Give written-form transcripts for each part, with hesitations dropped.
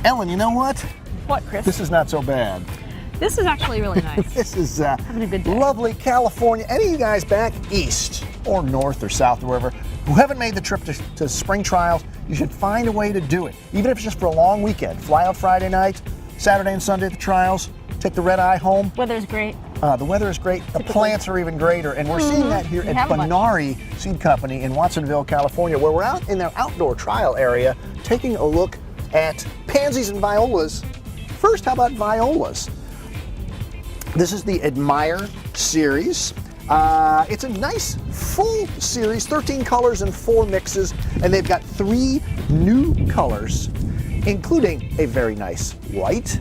Ellen, you know what? What, Chris? This is not so bad. This is actually really nice. This is having a good day. Lovely California. Any of you guys back east or north or south or wherever who haven't made the trip to spring trials, you should find a way to do it. Even if it's just for a long weekend. Fly out Friday night, Saturday and Sunday at the trials, take the red eye home. Weather's great. The weather is great. The plants are even greater. And we're seeing that here at Benary Seed Company in Watsonville, California, where we're out in their outdoor trial area taking a look at pansies and violas. First, how about violas? This is the Admire series. It's a nice full series, 13 colors and 4 mixes, and they've got 3 new colors, including a very nice white,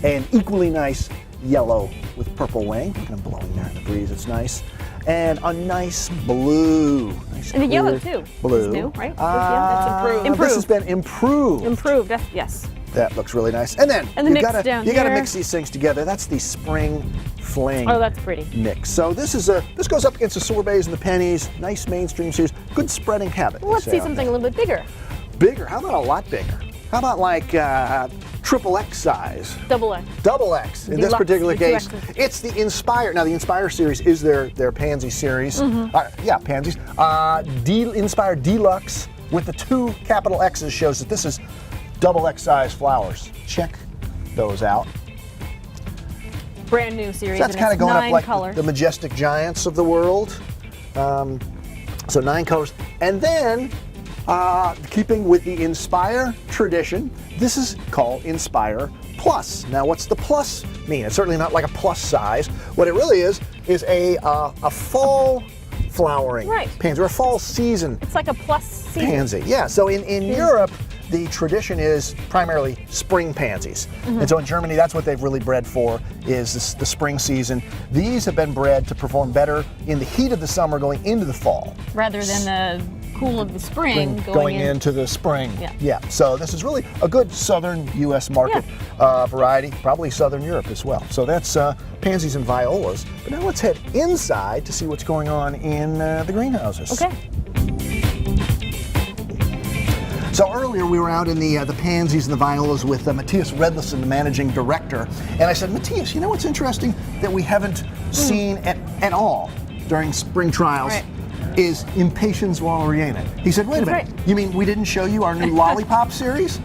an equally nice yellow with purple wing. Kind of blowing there in the breeze, it's nice. And a nice blue. Nice and the yellow too. Blue. It's new, right? That's improved. This has been improved. Improved, yes. That looks really nice. And then you gotta mix these things together. That's the Spring Fling. Oh, that's pretty. Mix. So this goes up against the Sorbets and the Pennies. Nice mainstream series. Good spreading habit. Well, let's see something a little bit bigger. Bigger? How about a lot bigger? How about like triple X size? Double X. Double X. In this particular case, it's the Inspire. Now the Inspire series is their Pansy series. Pansies. Inspire Deluxe with the 2 capital X's shows that this is double X size flowers. Check those out. Brand new series. So that's kind of going up like colors. the majestic giants of the world. So 9 colors. And then, keeping with the Inspire tradition, this is called Inspire Plus. Now, what's the plus mean? It's certainly not like a plus size. What it really is a fall flowering pansy, or a fall season. It's like a plus season. Pansy. Yeah, so in Europe, the tradition is primarily spring pansies. And so in Germany, that's what they've really bred for, is the spring season. These have been bred to perform better in the heat of the summer going into the fall. Rather than the cool of the spring going into the spring. Yeah. So this is really a good southern U.S. market variety, probably southern Europe as well. So that's pansies and violas. But now let's head inside to see what's going on in the greenhouses. Okay. So earlier we were out in the pansies and the violas with Matthias Redlison, the managing director, and I said, Matthias, you know what's interesting that we haven't seen at all during spring trials is Impatiens Walleriana. He said, wait a minute, you mean we didn't show you our new Lollipop series?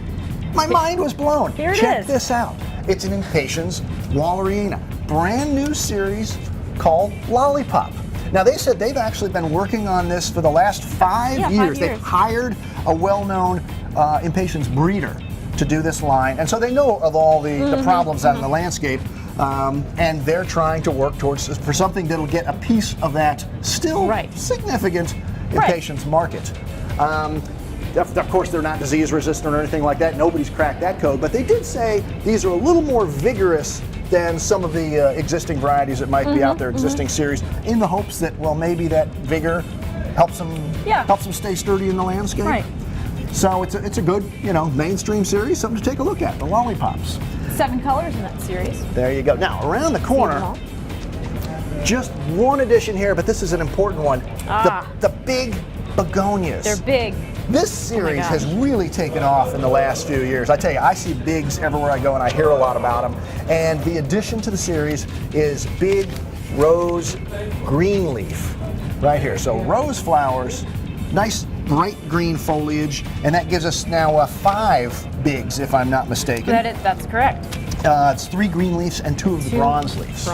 My mind was blown. Here it Check is. this out. It's an Impatiens Walleriana, brand new series called Lollipop. Now they said they've actually been working on this for the last 5 years. They've hired a well-known Impatiens breeder to do this line, and so they know of all the problems out in the landscape, and they're trying to work towards for something that'll get a piece of that still significant Impatiens market. Of course, they're not disease resistant or anything like that. Nobody's cracked that code, but they did say these are a little more vigorous than some of the existing varieties that might be out there, existing series, in the hopes that, well, maybe that vigor helps them stay sturdy in the landscape. Right. So it's a good, mainstream series, something to take a look at, the Lollipops. 7 colors in that series. There you go. Now, around the corner, just one addition here, but this is an important one. The big Begonias. They're big. This series has really taken off in the last few years. I tell you, I see bigs everywhere I go and I hear a lot about them. And the addition to the series is big rose green leaf right here. So rose flowers, nice bright green foliage, and that gives us now 5 bigs, if I'm not mistaken. That's correct. It's 3 green leaves and 2 of the bronze leaves.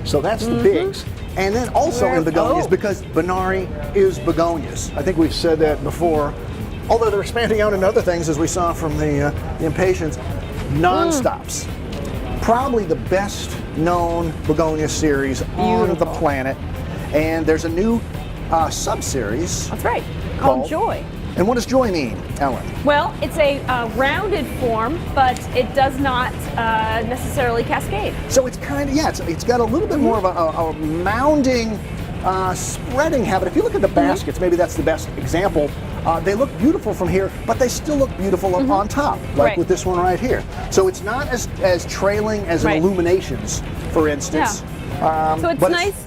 So that's the bigs. And then also in Begonias, because Benary is Begonias. I think we've said that before. Although they're expanding out into other things, as we saw from the Impatiens, non-stops. Probably the best known Begonia series on the planet. And there's a new sub-series. That's right, called Joy. And what does Joy mean, Ellen? Well, it's a rounded form, but it does not necessarily cascade. So it's kind of, it's got a little bit more of a mounding, spreading habit. If you look at the baskets, maybe that's the best example. They look beautiful from here, but they still look beautiful up on top, like with this one right here. So it's not as trailing as in Illuminations, for instance. So it's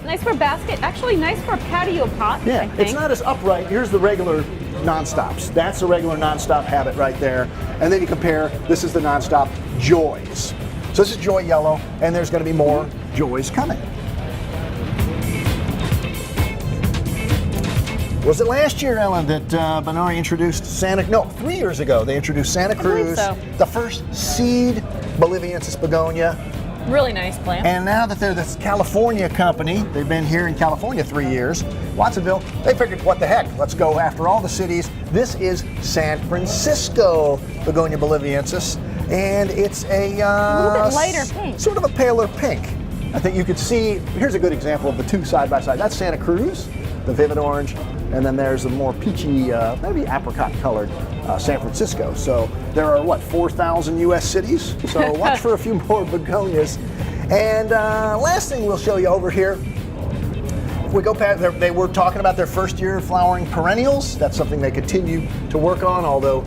nice for a basket. Actually, nice for a patio pot. Yeah, I think. it's not as upright. Here's the regular non-stops. That's a regular non-stop habit right there. And then you compare, this is the non-stop Joys. So this is Joy Yellow, and there's going to be more Joys coming. Was it last year, Ellen, that Benary introduced 3 years ago, they introduced Santa Cruz, so. the first seed Boliviensis begonia. Really nice plant. And now that they're this California company, they've been here in California 3 years, Watsonville, they figured, what the heck, let's go after all the cities. This is San Francisco Begonia Boliviensis, and it's a little bit lighter pink. Sort of a paler pink. I think you could see, here's a good example of the two side by side. That's Santa Cruz, the vivid orange, and then there's a more peachy, maybe apricot colored San Francisco. So there are, what, 4,000 US cities? So watch for a few more begonias. And last thing we'll show you over here, we go past, they were talking about their first year flowering perennials. That's something they continue to work on, although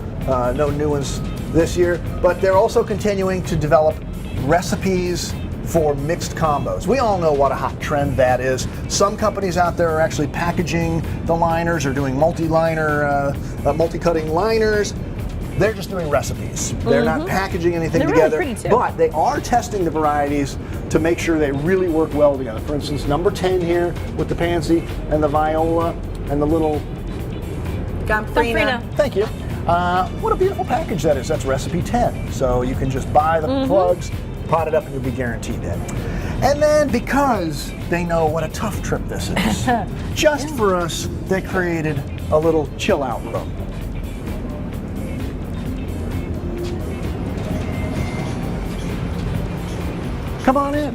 no new ones this year. But they're also continuing to develop recipes for mixed combos. We all know what a hot trend that is. Some companies out there are actually packaging the liners or doing multi-liner, multi-cutting liners. They're just doing recipes. They're not packaging anything They're together, really pretty too. but they are testing the varieties to make sure they really work well together. For instance, number 10 here with the pansy and the viola and the little Gomphrena. Thank you. What a beautiful package that is. That's recipe 10. So you can just buy the plugs, pot it up, and you'll be guaranteed that. And then, because they know what a tough trip this is, just for us, they created a little chill out room. Come on in.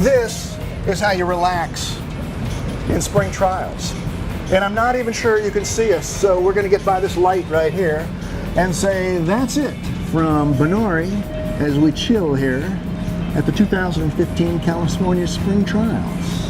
This is how you relax in spring trials. And I'm not even sure you can see us, so we're going to get by this light right here and say that's it from Benary as we chill here at the 2015 California Spring Trials.